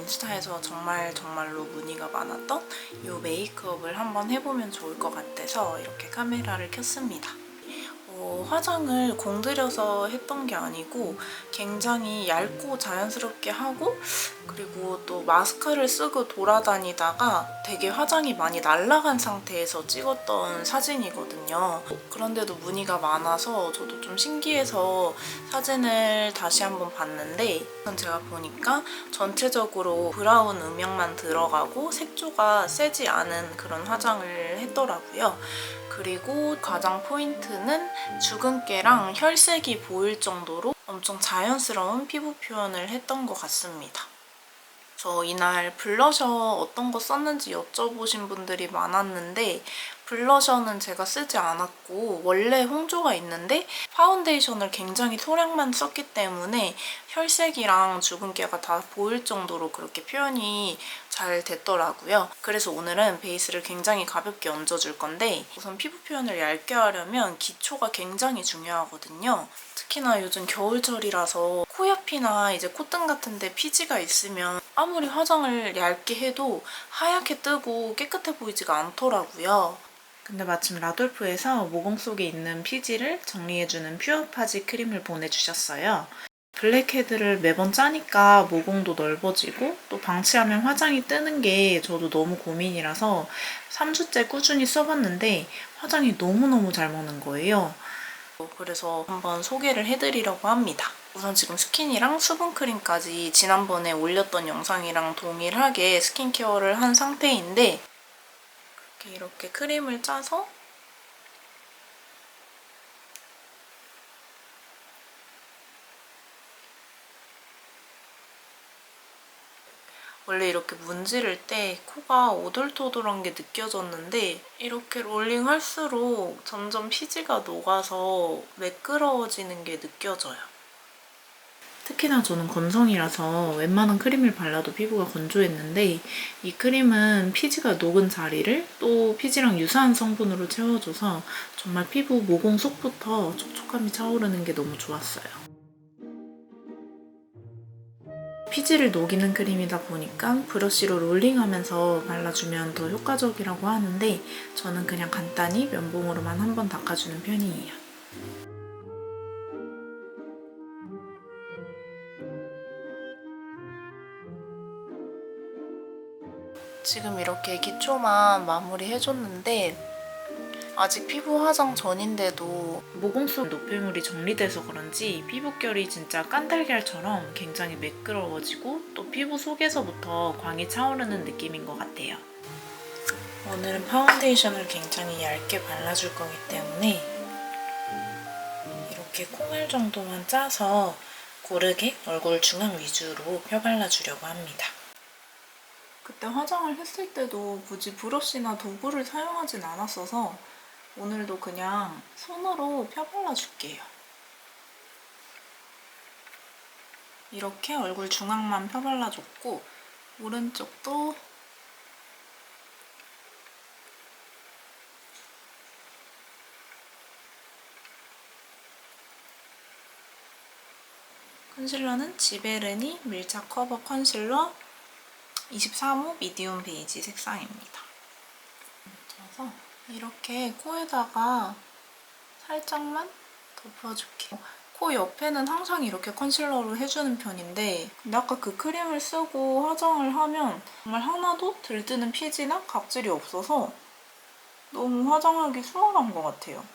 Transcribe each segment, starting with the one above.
인스타에서 정말로 문의가 많았던 이 메이크업을 한번 해보면 좋을 것 같아서 이렇게 카메라를 켰습니다. 화장을 공들여서 했던 게 아니고 굉장히 얇고 자연스럽게 하고, 그리고 또 마스크를 쓰고 돌아다니다가 되게 화장이 많이 날아간 상태에서 찍었던 사진이거든요. 그런데도 문의가 많아서 저도 좀 신기해서 사진을 다시 한번 봤는데, 제가 보니까 전체적으로 브라운 음영만 들어가고 색조가 세지 않은 그런 화장을 했더라고요. 그리고 가장 포인트는 주근깨랑 혈색이 보일 정도로 엄청 자연스러운 피부 표현을 했던 것 같습니다. 저 이날 블러셔 어떤 거 썼는지 여쭤보신 분들이 많았는데, 블러셔는 제가 쓰지 않았고 원래 홍조가 있는데 파운데이션을 굉장히 소량만 썼기 때문에 혈색이랑 주근깨가 다 보일 정도로 그렇게 표현이 잘 됐더라고요. 그래서 오늘은 베이스를 굉장히 가볍게 얹어줄 건데, 우선 피부 표현을 얇게 하려면 기초가 굉장히 중요하거든요. 특히나 요즘 겨울철이라서 코옆이나 이제 콧등 같은 데 피지가 있으면 아무리 화장을 얇게 해도 하얗게 뜨고 깨끗해 보이지가 않더라고요. 근데 마침 라돌프에서 모공 속에 있는 피지를 정리해주는 퓨어파지 크림을 보내주셨어요. 블랙헤드를 매번 짜니까 모공도 넓어지고 또 방치하면 화장이 뜨는 게 저도 너무 고민이라서 3주째 꾸준히 써봤는데 화장이 너무너무 잘 먹는 거예요. 그래서 한번 소개를 해드리려고 합니다. 우선 지금 스킨이랑 수분크림까지 지난번에 올렸던 영상이랑 동일하게 스킨케어를 한 상태인데, 이렇게 크림을 짜서 원래 이렇게 문지를 때 코가 오돌토돌한 게 느껴졌는데, 이렇게 롤링할수록 점점 피지가 녹아서 매끄러워지는 게 느껴져요. 특히나 저는 건성이라서 웬만한 크림을 발라도 피부가 건조했는데, 이 크림은 피지가 녹은 자리를 또 피지랑 유사한 성분으로 채워줘서 정말 피부 모공 속부터 촉촉함이 차오르는 게 너무 좋았어요. 피지를 녹이는 크림이다 보니까 브러쉬로 롤링하면서 발라주면 더 효과적이라고 하는데, 저는 그냥 간단히 면봉으로만 한번 닦아주는 편이에요. 지금 이렇게 기초만 마무리해줬는데, 아직 피부 화장 전인데도 모공 속 노폐물이 정리돼서 그런지 피부결이 진짜 깐달걀처럼 굉장히 매끄러워지고 또 피부 속에서부터 광이 차오르는 느낌인 것 같아요. 오늘은 파운데이션을 굉장히 얇게 발라줄 거기 때문에 이렇게 콩알 정도만 짜서 고르게 얼굴 중앙 위주로 펴발라주려고 합니다. 그때 화장을 했을 때도 굳이 브러쉬나 도구를 사용하진 않았어서 오늘도 그냥 손으로 펴발라줄게요. 이렇게 얼굴 중앙만 펴발라줬고, 오른쪽도 컨실러는 지베르니 밀착 커버 컨실러 23호 미디움 베이지 색상입니다. 그래서 이렇게 코에다가 살짝만 덮어줄게요. 코 옆에는 항상 이렇게 컨실러로 해주는 편인데, 근데 아까 그 크림을 쓰고 화장을 하면 정말 하나도 들뜨는 피지나 각질이 없어서 너무 화장하기 수월한 것 같아요.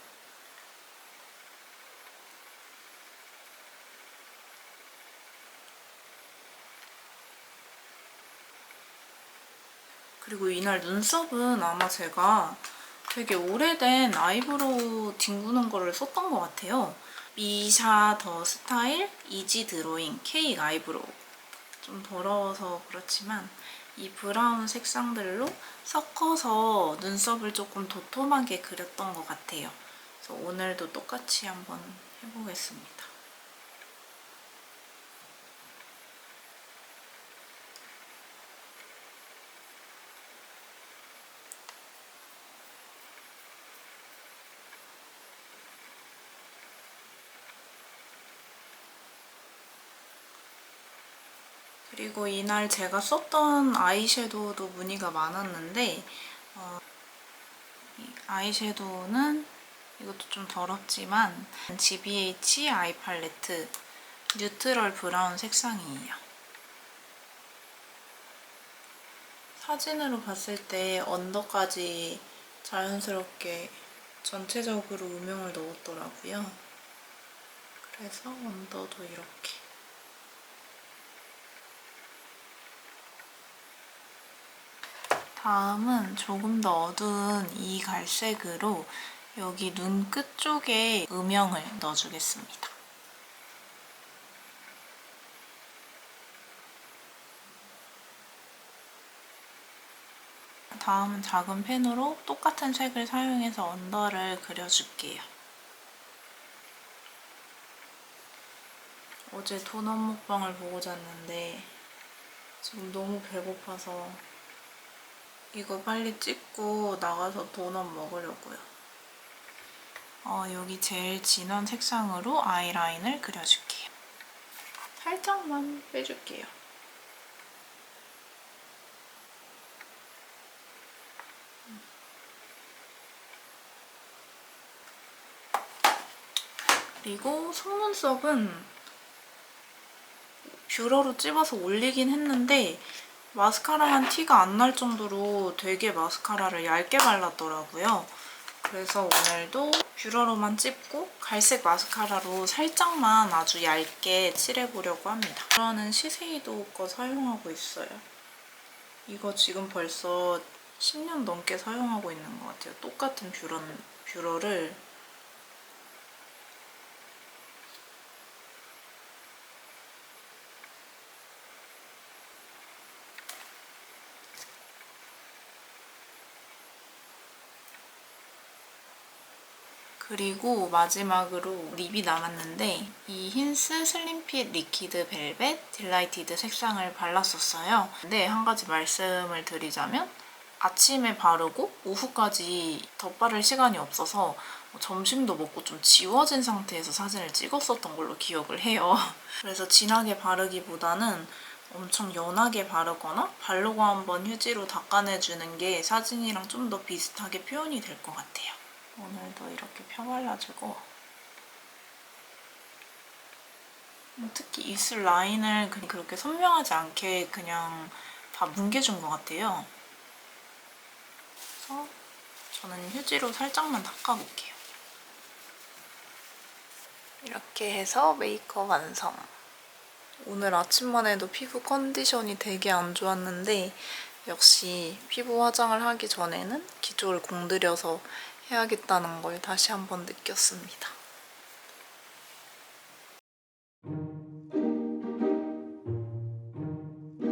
그리고 이날 눈썹은 아마 제가 되게 오래된 아이브로우 뒹구는 거를 썼던 것 같아요. 미샤 더 스타일 이지 드로잉 케이크 아이브로우. 좀 더러워서 그렇지만 이 브라운 색상들로 섞어서 눈썹을 조금 도톰하게 그렸던 것 같아요. 그래서 오늘도 똑같이 한번 해보겠습니다. 그리고 이날 제가 썼던 아이섀도우도 무늬가 많았는데 이 아이섀도우는 이것도 좀 더럽지만 GBH 아이 팔레트 뉴트럴 브라운 색상이에요. 사진으로 봤을 때 언더까지 자연스럽게 전체적으로 음영을 넣었더라고요. 그래서 언더도 이렇게. 다음은 조금 더 어두운 이 갈색으로 여기 눈 끝 쪽에 음영을 넣어주겠습니다. 다음은 작은 펜으로 똑같은 색을 사용해서 언더를 그려줄게요. 어제 도넛 먹방을 보고 잤는데 지금 너무 배고파서 이거 빨리 찍고 나가서 도넛 먹으려고요. 여기 제일 진한 색상으로 아이라인을 그려줄게요. 살짝만 빼줄게요. 그리고 속눈썹은 뷰러로 찝어서 올리긴 했는데 마스카라만 티가 안 날 정도로 되게 마스카라를 얇게 발랐더라고요. 그래서 오늘도 뷰러로만 찝고 갈색 마스카라로 살짝만 아주 얇게 칠해보려고 합니다. 저는 시세이도 거 사용하고 있어요. 이거 지금 벌써 10년 넘게 사용하고 있는 것 같아요. 똑같은 뷰러를 그리고 마지막으로 립이 남았는데 이 힌스 슬림핏 리퀴드 벨벳 딜라이티드 색상을 발랐었어요. 근데 한 가지 말씀을 드리자면 아침에 바르고 오후까지 덧바를 시간이 없어서 점심도 먹고 좀 지워진 상태에서 사진을 찍었었던 걸로 기억을 해요. 그래서 진하게 바르기보다는 엄청 연하게 바르거나 바르고 한번 휴지로 닦아내주는 게 사진이랑 좀 더 비슷하게 표현이 될 것 같아요. 오늘도 이렇게 펴발라주고 특히 입술 라인을 그렇게 선명하지 않게 그냥 다 뭉개준 것 같아요. 그래서 저는 휴지로 살짝만 닦아볼게요. 이렇게 해서 메이크업 완성. 오늘 아침만 해도 피부 컨디션이 되게 안 좋았는데 역시 피부 화장을 하기 전에는 기초를 공들여서 해야겠다는 걸 다시 한번 느꼈습니다.